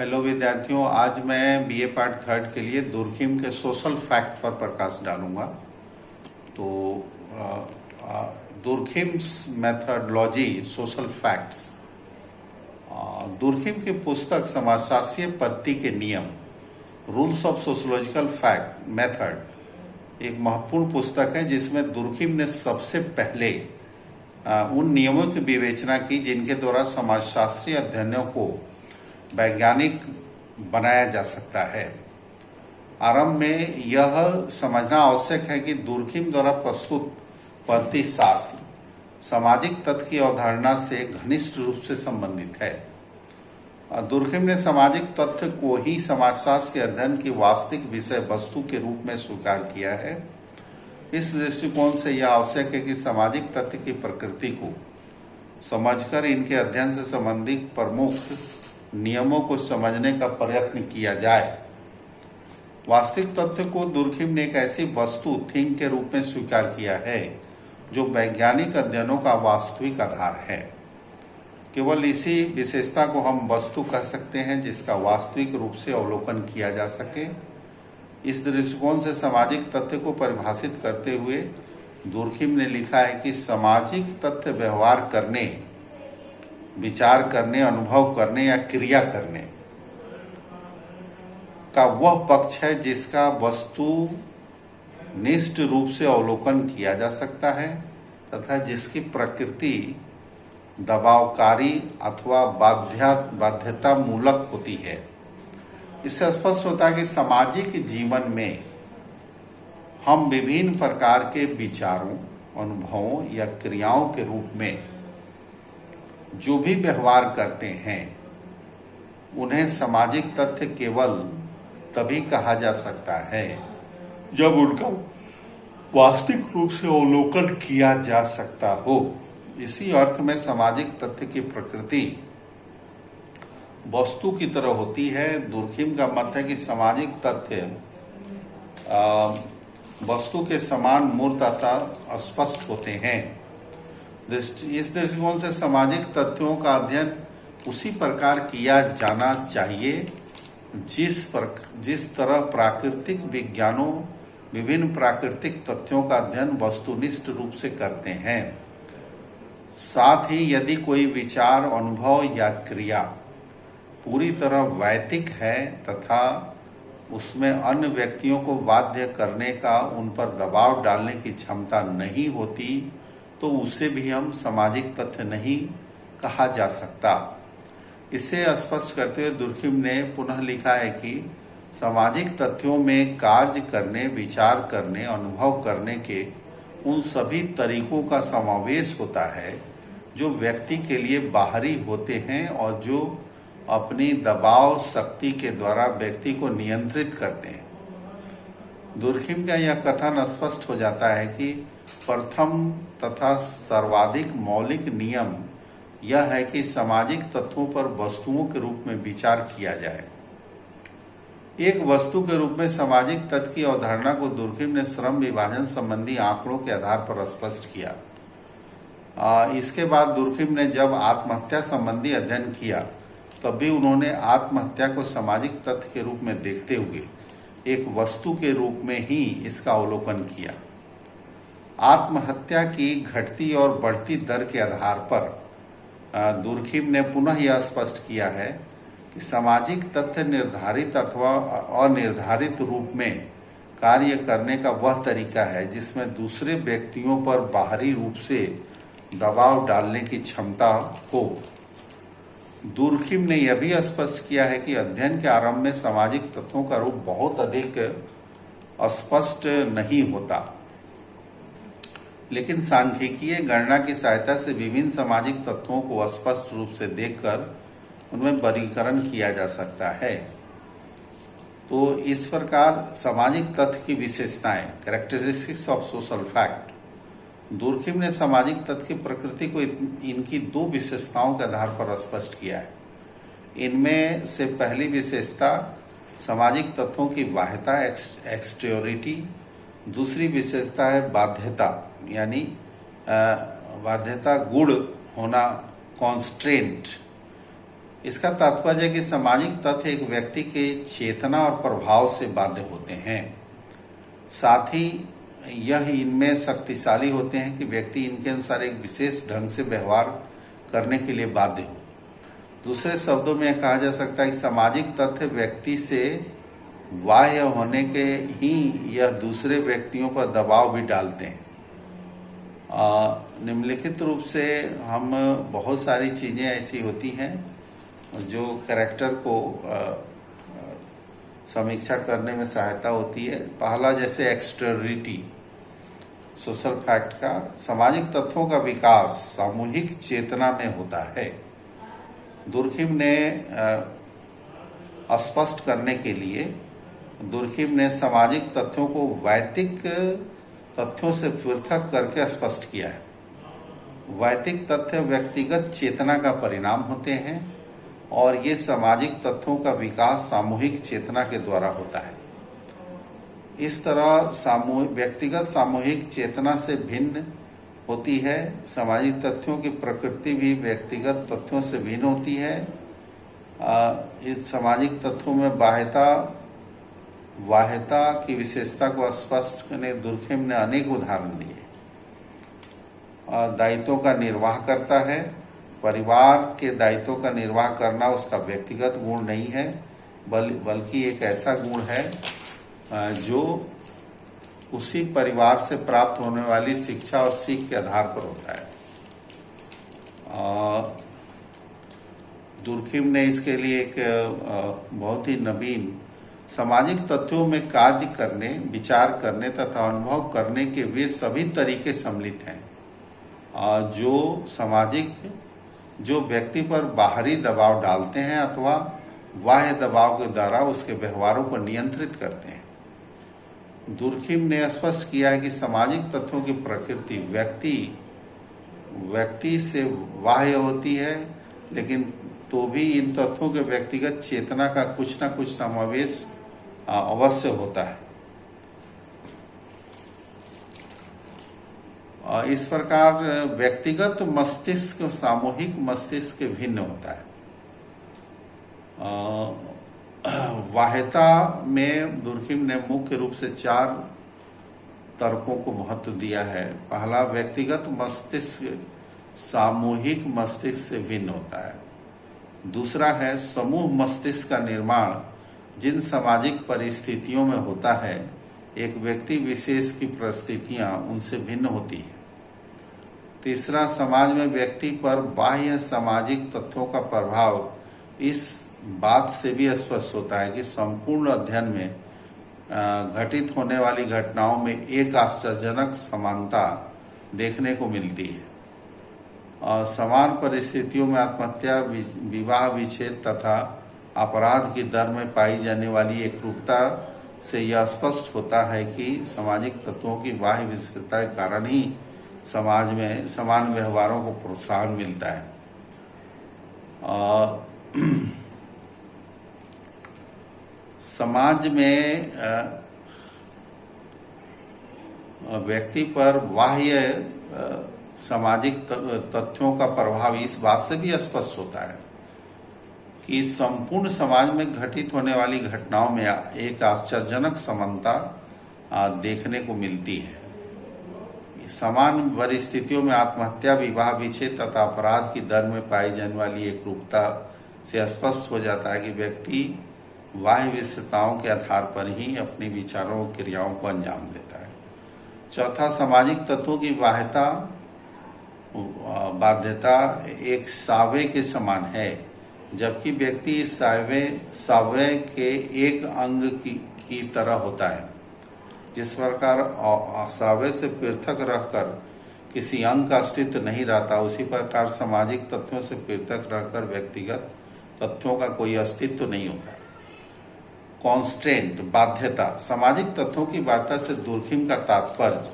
Hello विद्यार्थियों, आज मैं बीए पार्ट थर्ड के लिए दुर्खिम के सोशल फैक्ट पर प्रकाश डालूंगा। तो दुर्खिम्स मेथडोलॉजी सोशल फैक्ट्स, दुर्खिम की पुस्तक समाजशास्त्रीय पद्धति के नियम rules of sociological fact method एक महत्वपूर्ण पुस्तक है, जिसमें दुर्खिम ने सबसे पहले उन नियमों की विवेचना की जिनके द्वारा समाजशास्त्रीय अध्ययनों को वैज्ञानिक बनाया जा सकता है। आरंभ में यह समझना आवश्यक है कि दुर्खिम द्वारा प्रस्तुत पद्धति शास्त्र सामाजिक तथ्य की अवधारणा से घनिष्ठ रूप से संबंधित है। दुर्खिम ने सामाजिक तथ्य को ही समाजशास्त्र के अध्ययन की वास्तविक विषय वस्तु के रूप में स्वीकार किया है। इस दृष्टिकोण से यह आवश्यक है कि सामाजिक तथ्य की प्रकृति को समझकर इनके अध्ययन से संबंधित प्रमुख नियमों को समझने का प्रयत्न किया जाए। वास्तविक तथ्य को दुर्खिम ने एक ऐसी वस्तु थिंग के रूप में स्वीकार किया है जो वैज्ञानिक अध्ययनों का वास्तविक आधार है। केवल इसी विशेषता को हम वस्तु कह सकते हैं जिसका वास्तविक रूप से अवलोकन किया जा सके। इस दृष्टिकोण से सामाजिक तथ्य को परिभाषित करते हुए दुर्खिम ने लिखा है कि सामाजिक तथ्य व्यवहार करने, विचार करने, अनुभव करने या क्रिया करने का वह पक्ष है जिसका वस्तुनिष्ठ रूप से अवलोकन किया जा सकता है तथा जिसकी प्रकृति दबावकारी अथवा बाध्यता मूलक होती है। इससे स्पष्ट होता है कि सामाजिक जीवन में हम विभिन्न प्रकार के विचारों, अनुभवों या क्रियाओं के रूप में जो भी व्यवहार करते हैं उन्हें सामाजिक तथ्य केवल तभी कहा जा सकता है जब उनका वास्तविक रूप से अवलोकन किया जा सकता हो। इसी अर्थ में सामाजिक तथ्य की प्रकृति वस्तु की तरह होती है। दुर्खिम का मत है कि सामाजिक तथ्य वस्तु के समान मूर्त अतः स्पष्ट होते हैं। इस दृष्टिकोण से सामाजिक तथ्यों का अध्ययन उसी प्रकार किया जाना चाहिए जिस तरह प्राकृतिक विज्ञानों विभिन्न प्राकृतिक तथ्यों का अध्ययन वस्तुनिष्ठ रूप से करते हैं। साथ ही यदि कोई विचार, अनुभव या क्रिया पूरी तरह वैयक्तिक है तथा उसमें अन्य व्यक्तियों को बाध्य करने का, उन पर दबाव डालने की क्षमता नहीं होती, तो उसे भी हम सामाजिक तथ्य नहीं कहा जा सकता। इसे स्पष्ट करते हुए दुर्खिम ने पुनः लिखा है कि सामाजिक तथ्यों में कार्य करने, विचार करने, अनुभव करने के उन सभी तरीकों का समावेश होता है जो व्यक्ति के लिए बाहरी होते हैं और जो अपनी दबाव शक्ति के द्वारा व्यक्ति को नियंत्रित करते हैं। दुर्खिम का यह कथन स्पष्ट हो जाता है कि प्रथम तथा सर्वाधिक मौलिक नियम यह है कि सामाजिक तत्वों पर वस्तुओं के रूप में विचार किया जाए। एक वस्तु के रूप में सामाजिक तत्व की अवधारणा को दुर्खिम ने श्रम विभाजन संबंधी आंकड़ों के आधार पर स्पष्ट किया। इसके बाद दुर्खिम ने जब आत्महत्या संबंधी अध्ययन किया तब भी उन्होंने आत्महत्या को सामाजिक तथ्य के रूप में देखते हुए एक वस्तु के रूप में ही इसका अवलोकन किया। आत्महत्या की घटती और बढ़ती दर के आधार पर दुर्खिम ने पुनः यह स्पष्ट किया है कि सामाजिक तथ्य निर्धारित अथवा अनिर्धारित रूप में कार्य करने का वह तरीका है जिसमें दूसरे व्यक्तियों पर बाहरी रूप से दबाव डालने की क्षमता हो। दुर्खिम ने यह भी स्पष्ट किया है कि अध्ययन के आरंभ में सामाजिक तत्वों का रूप बहुत अधिक स्पष्ट नहीं होता, लेकिन सांख्यिकीय गणना की सहायता से विभिन्न सामाजिक तत्वों को स्पष्ट रूप से देखकर उनमें वर्गीकरण किया जा सकता है। तो इस प्रकार सामाजिक तथ्य की विशेषताएं, characteristics of social fact, Durkheim ने सामाजिक तथ्य की प्रकृति को इनकी दो विशेषताओं के आधार पर स्पष्ट किया है। इनमें से पहली विशेषता सामाजिक तत्वों की बाह्यता, एक्सटेरियोरिटी, दूसरी विशेषता है बाध्यता, यानी बाध्यता गुण होना, कॉन्स्ट्रेंट। इसका तात्पर्य है कि सामाजिक तथ्य एक व्यक्ति के चेतना और प्रभाव से बाध्य होते हैं। साथ ही यह इनमें शक्तिशाली होते हैं कि व्यक्ति इनके अनुसार एक विशेष ढंग से व्यवहार करने के लिए बाध्य हो। दूसरे शब्दों में कहा जा सकता है कि सामाजिक तथ्य व्यक्ति से बाह्य होने के ही यह दूसरे व्यक्तियों पर दबाव भी डालते हैं। निम्नलिखित रूप से हम बहुत सारी चीज़ें ऐसी होती हैं जो कैरेक्टर को समीक्षा करने में सहायता होती है। पहला, जैसे एक्सटर्निटी, सोशल फैक्ट का सामाजिक तत्वों का विकास सामूहिक चेतना में होता है। दुर्खिम ने स्पष्ट करने के लिए दुर्खिम ने सामाजिक तथ्यों को वैयक्तिक तथ्यों से पृथक करके स्पष्ट किया है। वैयक्तिक तथ्य व्यक्तिगत चेतना का परिणाम होते हैं और ये सामाजिक तथ्यों का विकास सामूहिक चेतना के द्वारा होता है। इस तरह व्यक्तिगत सामूहिक चेतना से भिन्न होती है। सामाजिक तथ्यों की प्रकृति भी व्यक्तिगत तथ्यों से भिन्न होती है। इस सामाजिक तथ्यों में बाह्यता की विशेषता को स्पष्ट करने दुर्खिम ने अनेक उदाहरण दिए। दायित्वों का निर्वाह करता है। परिवार के दायित्वों का निर्वाह करना उसका व्यक्तिगत गुण नहीं है, बल्कि एक ऐसा गुण है जो उसी परिवार से प्राप्त होने वाली शिक्षा और सीख के आधार पर होता है। दुर्खिम ने इसके लिए एक बहुत ही नवीन सामाजिक तथ्यों में कार्य करने, विचार करने तथा अनुभव करने के वे सभी तरीके सम्मिलित हैं जो व्यक्ति पर बाहरी दबाव डालते हैं अथवा बाह्य दबाव के द्वारा उसके व्यवहारों को नियंत्रित करते हैं। दुर्खिम ने स्पष्ट किया है कि सामाजिक तत्वों की प्रकृति व्यक्ति से बाह्य होती है, लेकिन तो भी इन तत्वों के व्यक्तिगत चेतना का कुछ न कुछ समावेश अवश्य होता है। इस प्रकार व्यक्तिगत मस्तिष्क सामूहिक मस्तिष्क के भिन्न होता है। बाह्यता में दुर्खिम ने मुख्य रूप से 4 तर्कों को महत्व दिया है। पहला, व्यक्तिगत मस्तिष्क सामूहिक मस्तिष्क से भिन्न होता है। दूसरा है, समूह मस्तिष्क का निर्माण जिन सामाजिक परिस्थितियों में होता है, एक व्यक्ति विशेष की परिस्थितियां उनसे भिन्न होती है। तीसरा, समाज में व्यक्ति पर बाह्य सामाजिक तत्वों का प्रभाव इस बात से भी स्पष्ट होता है कि संपूर्ण अध्ययन में घटित होने वाली घटनाओं में एक आश्चर्यजनक समानता देखने को मिलती है। समान परिस्थितियों में आत्महत्या, विवाह विच्छेद तथा अपराध की दर में पाई जाने वाली एकरूपता से यह स्पष्ट होता है कि सामाजिक तत्वों की बाह्य विशेषता के कारण ही समाज में समान व्यवहारों को प्रोत्साहन मिलता है। समाज में व्यक्ति पर बाह्य सामाजिक तथ्यों का प्रभाव इस बात से भी स्पष्ट होता है कि संपूर्ण समाज में घटित होने वाली घटनाओं में एक आश्चर्यजनक समानता देखने को मिलती है। समान परिस्थितियों में आत्महत्या, विवाह विच्छेद तथा अपराध की दर में पाई जाने वाली एकरूपता से स्पष्ट हो जाता है कि व्यक्ति बाह्य विशेषताओं के आधार पर ही अपने विचारों और क्रियाओं को अंजाम देता है। चौथा, सामाजिक तत्वों की बाध्यता एक सावे के समान है, जबकि व्यक्ति इस सावे के एक अंग की तरह होता है। जिस प्रकार सावे से पृथक रहकर किसी अंग का अस्तित्व नहीं रहता, उसी प्रकार सामाजिक तत्वों से पृथक रहकर व्यक्तिगत तथ्यों का कोई अस्तित्व नहीं होता। कॉन्स्टेंट, बाध्यता, सामाजिक तत्वों की बाध्यता से दुर्खिम का तात्पर्य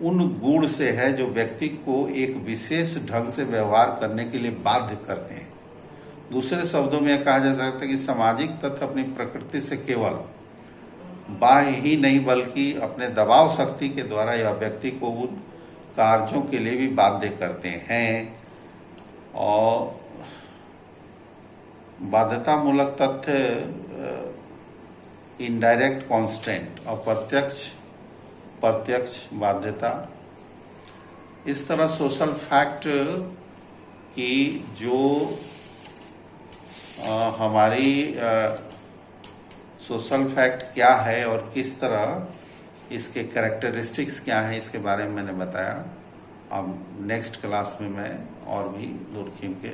उन गुण से है जो व्यक्ति को एक विशेष ढंग से व्यवहार करने के लिए बाध्य करते हैं। दूसरे शब्दों में कहा जा सकता है कि सामाजिक तत्व अपनी प्रकृति से केवल बाह्य ही नहीं बल्कि अपने दबाव शक्ति के द्वारा यह व्यक्ति को उन कार्यों के लिए भी बाध्य करते हैं। और बाध्यता मूलक तथ्य इनडायरेक्ट कांस्टेंट और प्रत्यक्ष बाध्यता। इस तरह सोशल फैक्ट की जो हमारी सोशल फैक्ट क्या है और किस तरह इसके कैरेक्टरिस्टिक्स क्या है, इसके बारे में मैंने बताया। अब नेक्स्ट क्लास में मैं और भी लुरखिम के